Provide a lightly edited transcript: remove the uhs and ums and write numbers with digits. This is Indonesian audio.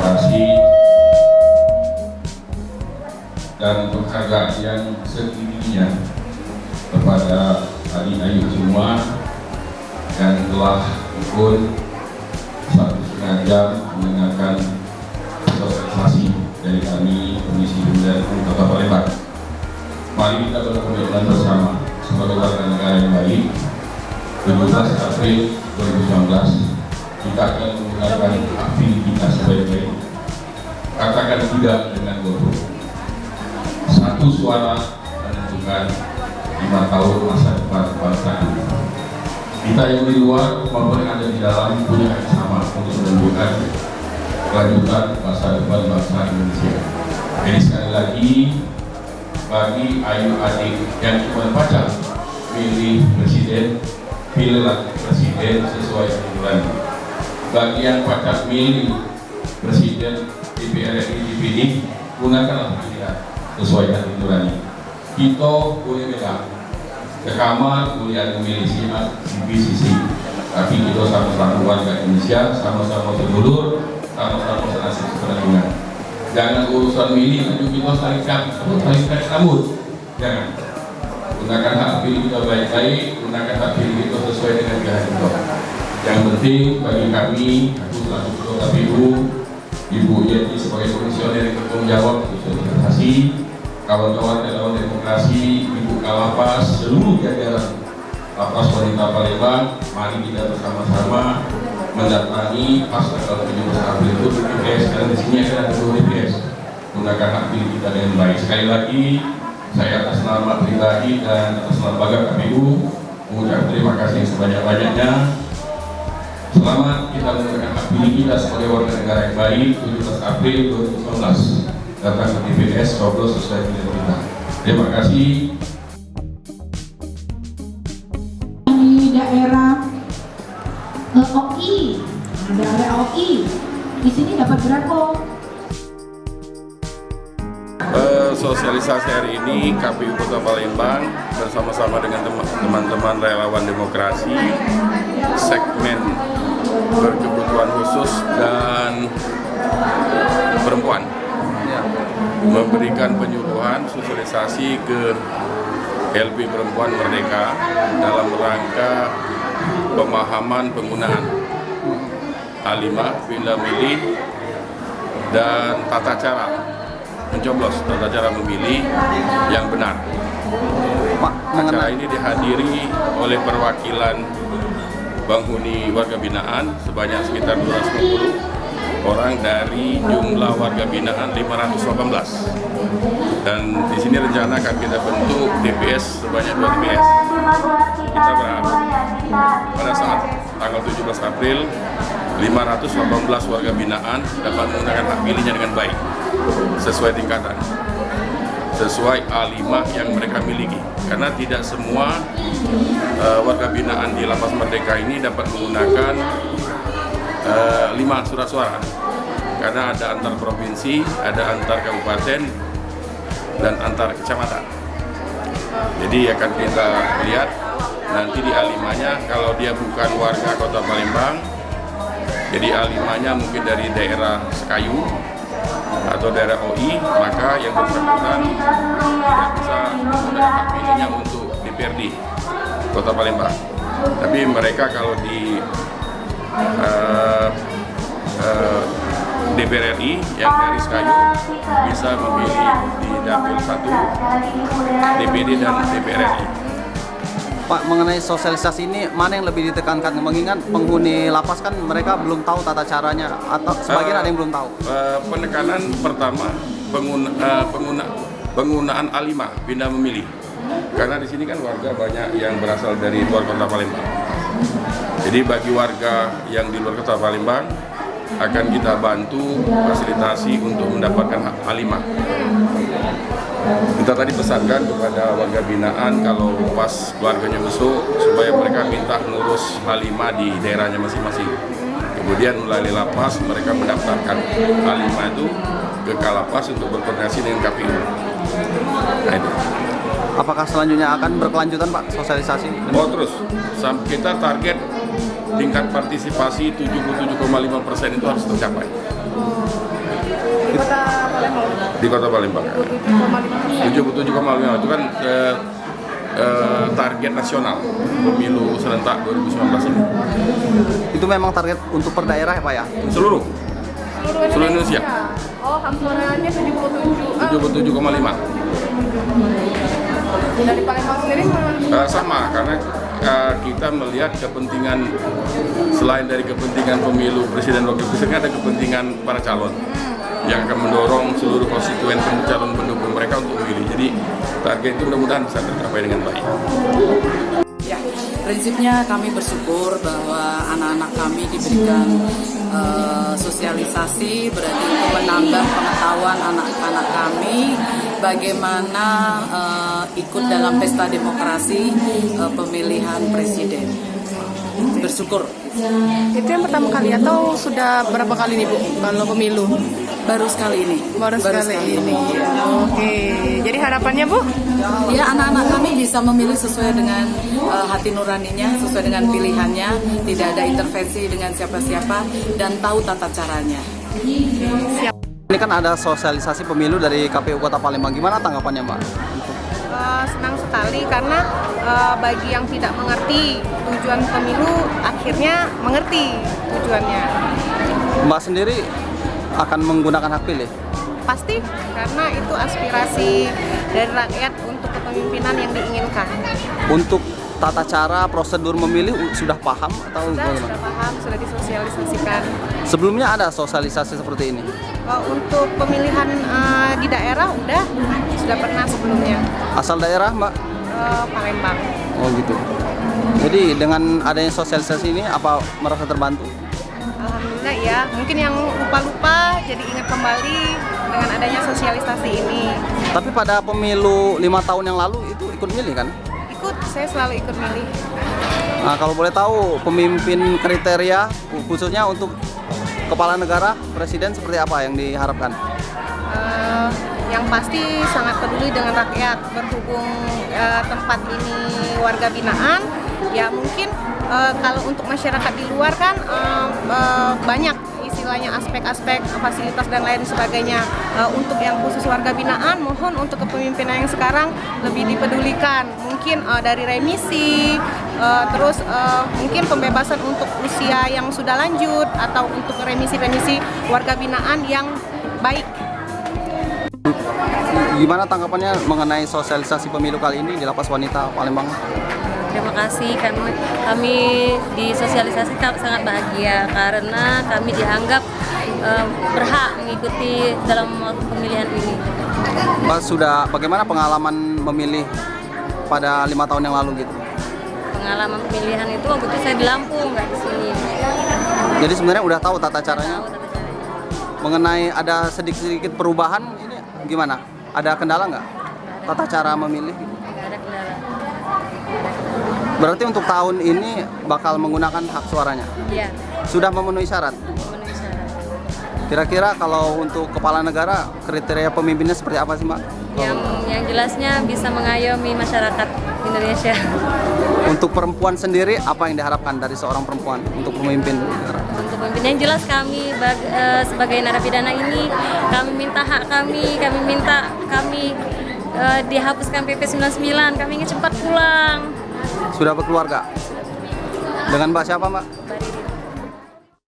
Demokrasi dan penghargaan yang setingginya kepada adik-adik semua yang telah ikut 1,5 jam mendengarkan sosialisasi dari kami Komisi Pemilihan Umum Kota Palembang. Mari kita berkomitmen bersama sebagai warga negara yang baik. 17 April 2019 kita akan menggunakan hak pilih kita sebaik-baik. Katakan tidak dengan golput. Satu suara menentukan 5 tahun masa depan bangsa ini. Kita yang di luar maupun yang ada di dalam punya hak sama untuk menentukan kelanjutan masa depan bangsa Indonesia. Jadi sekali lagi, bagi ayu adik yang cuma baca pilih presiden, pilihlah presiden sesuai aturan. Bagi yang baca milih presiden DPR RI dipilih, gunakanlah pilihan sesuai aturan. Kita boleh beda ke kamar, boleh ada memilih si A, si B, si C, tapi kita sama-sama warga Indonesia, sama-sama sedulur, sama-sama senasib sepenanggungan. Jangan urusan milih itu kita saling rambut. Jangan. Gunakan hak pilih kita baik-baik, gunakan hak pilih kita sesuai dengan pilihan kita. Yang penting bagi kami, aku selaku Ketua KPU, Ibu Yeti sebagai komisioner yang bertanggung jawab sosialisasi, kawan-kawan relawan demokrasi, Ibu Kalapas, seluruh jajaran Lapas Wanita Palembang, mari kita bersama-sama mendatangi pas tanggal 17 April itu TPS, karena di sini ada 2 TPS. Gunakan hak pilih kita dengan baik. Sekali lagi, saya atas nama pribadi dan atas nama Baga KPU mengucapkan terima kasih sebanyak-banyaknya. Selamat kita menggunakan hak pilih kita sebagai warga negara yang baik. 17 April 2019 datang ke TPS, coblos sesuai pilihan kita. Terima kasih. Di daerah OI, daerah OI, di sini dapat berapa? Sosialisasi hari ini KPU Kota Palembang bersama-sama dengan teman-teman relawan demokrasi segmen berkebutuhan khusus dan perempuan memberikan penyuluhan sosialisasi ke LP Perempuan Merdeka dalam rangka pemahaman penggunaan A5 pindah milih dan tata cara mencoblos, tata cara memilih yang benar. Acara ini dihadiri oleh perwakilan penghuni warga binaan sebanyak sekitar 250 orang dari jumlah warga binaan 518. Dan di sini rencana akan kita bentuk DPS sebanyak 2 DPS. Kita berharap pada saat tanggal 17 April 518 warga binaan dapat menggunakan hak pilihnya dengan baik sesuai tingkatan, sesuai A5 yang mereka miliki. Karena tidak semua warga binaan di Lapas Merdeka ini dapat menggunakan 5 surat suara, karena ada antar provinsi, ada antar kabupaten, dan antar kecamatan. Jadi akan kita lihat nanti di A5-nya, kalau dia bukan warga Kota Palembang, jadi A5-nya mungkin dari daerah Sekayu atau daerah OI, maka yang bersangkutan tidak bisa menggunakan hak pilihnya untuk DPRD Kota Palembang. Tapi mereka kalau di DPR RI yang dari Sekayu bisa memilih di Dapil 1, DPD dan DPR RI. Pak, mengenai sosialisasi ini mana yang lebih ditekankan? Mengingat penghuni lapas kan mereka belum tahu tata caranya, atau sebagian ada yang belum tahu. Penekanan pertama penggunaan A5 pindah memilih, karena di sini kan warga banyak yang berasal dari luar Kota Palembang. Jadi bagi warga yang di luar Kota Palembang akan kita bantu fasilitasi untuk mendapatkan hak A5. Kita tadi pesankan kepada warga binaan kalau pas keluarganya besok supaya mereka minta ngurus A5 di daerahnya masing-masing. Kemudian melalui lapas mereka mendaftarkan A5 itu ke Kalapas untuk berkoordinasi dengan KPU. Nah, itu. Apakah selanjutnya akan berkelanjutan Pak sosialisasi? Oh terus, kita target tingkat partisipasi 77,5% itu harus tercapai. Di Kota Palembang. 77,5% itu kan target nasional pemilu serentak 2019 ini. Itu memang target untuk per daerah ya Pak ya? Seluruh Indonesia. Oh, hak suaranya 77,5. Dari Palembang sendiri Sama, karena kita melihat kepentingan selain dari kepentingan pemilu presiden wakil presiden, ada kepentingan para calon yang akan mendorong seluruh konstituen calon pendukung mereka untuk memilih. Jadi target itu mudah-mudahan bisa tercapai dengan baik. Ya, prinsipnya kami bersyukur bahwa anak-anak kami diberikan sosialisasi, berarti untuk menambah pengetahuan anak-anak kami bagaimana ikut dalam pesta demokrasi pemilihan presiden. Bersyukur. itu yang pertama kali atau sudah berapa kali nih Bu kalau pemilu? Baru sekali ini. Baru sekali ini. Oke. Jadi harapannya Bu? Ya, anak-anak kami bisa memilih sesuai dengan hati nuraninya, sesuai dengan pilihannya, tidak ada intervensi dengan siapa-siapa dan tahu tata caranya. Ini kan ada sosialisasi pemilu dari KPU Kota Palembang. Gimana tanggapannya Mbak? Senang sekali karena bagi yang tidak mengerti tujuan pemilu akhirnya mengerti tujuannya. Mbak sendiri akan menggunakan hak pilih? Pasti karena itu aspirasi dari rakyat untuk kepemimpinan yang diinginkan. Untuk tata cara prosedur memilih sudah paham atau Sudah bagaimana? paham, sudah disosialisasikan. Sebelumnya ada sosialisasi seperti ini? Untuk pemilihan di daerah sudah pernah sebelumnya. Asal daerah Mbak? Palembang. Oh gitu. Jadi dengan adanya sosialisasi ini apa merasa terbantu? Alhamdulillah ya. Mungkin yang lupa-lupa jadi ingat kembali dengan adanya sosialisasi ini. Tapi pada pemilu 5 tahun yang lalu itu ikut milih kan? Ikut, saya selalu ikut milih. Nah kalau boleh tahu pemimpin kriteria khususnya untuk kepala negara, presiden seperti apa yang diharapkan? Yang pasti sangat peduli dengan rakyat, berhubung tempat ini warga binaan, ya mungkin kalau untuk masyarakat di luar kan banyak istilahnya aspek-aspek fasilitas dan lain sebagainya. Untuk yang khusus warga binaan, mohon untuk kepemimpinan yang sekarang lebih dipedulikan, mungkin dari remisi, terus mungkin pembebasan untuk usia yang sudah lanjut atau untuk remisi-remisi warga binaan yang baik. Gimana tanggapannya mengenai sosialisasi pemilu kali ini di Lapas Wanita Palembang? Terima kasih, kami di sosialisasi sangat bahagia karena kami dianggap berhak mengikuti dalam pemilihan ini. Mbak sudah bagaimana pengalaman memilih pada 5 tahun yang lalu gitu? Pengalaman pemilihan itu waktu itu saya di Lampung, nggak di sini. Jadi sebenarnya udah tahu tata caranya. Tahu tata caranya. Mengenai ada sedikit perubahan ini gimana? Ada kendala nggak? Tata cara memilih? Nggak ada kendala. Berarti untuk tahun ini bakal menggunakan hak suaranya? Iya, Sudah memenuhi syarat? memenuhi syarat. Kira-kira kalau untuk kepala negara kriteria pemimpinnya seperti apa sih Mbak? Yang jelasnya bisa mengayomi masyarakat Indonesia. Untuk perempuan sendiri apa yang diharapkan dari seorang perempuan untuk pemimpin negara? Untuk pemimpin yang jelas kami sebagai narapidana ini, kami minta hak kami minta dihapuskan PP 99, kami ingin cepat pulang. Sudah berkeluarga? Dengan Mbak siapa Mbak?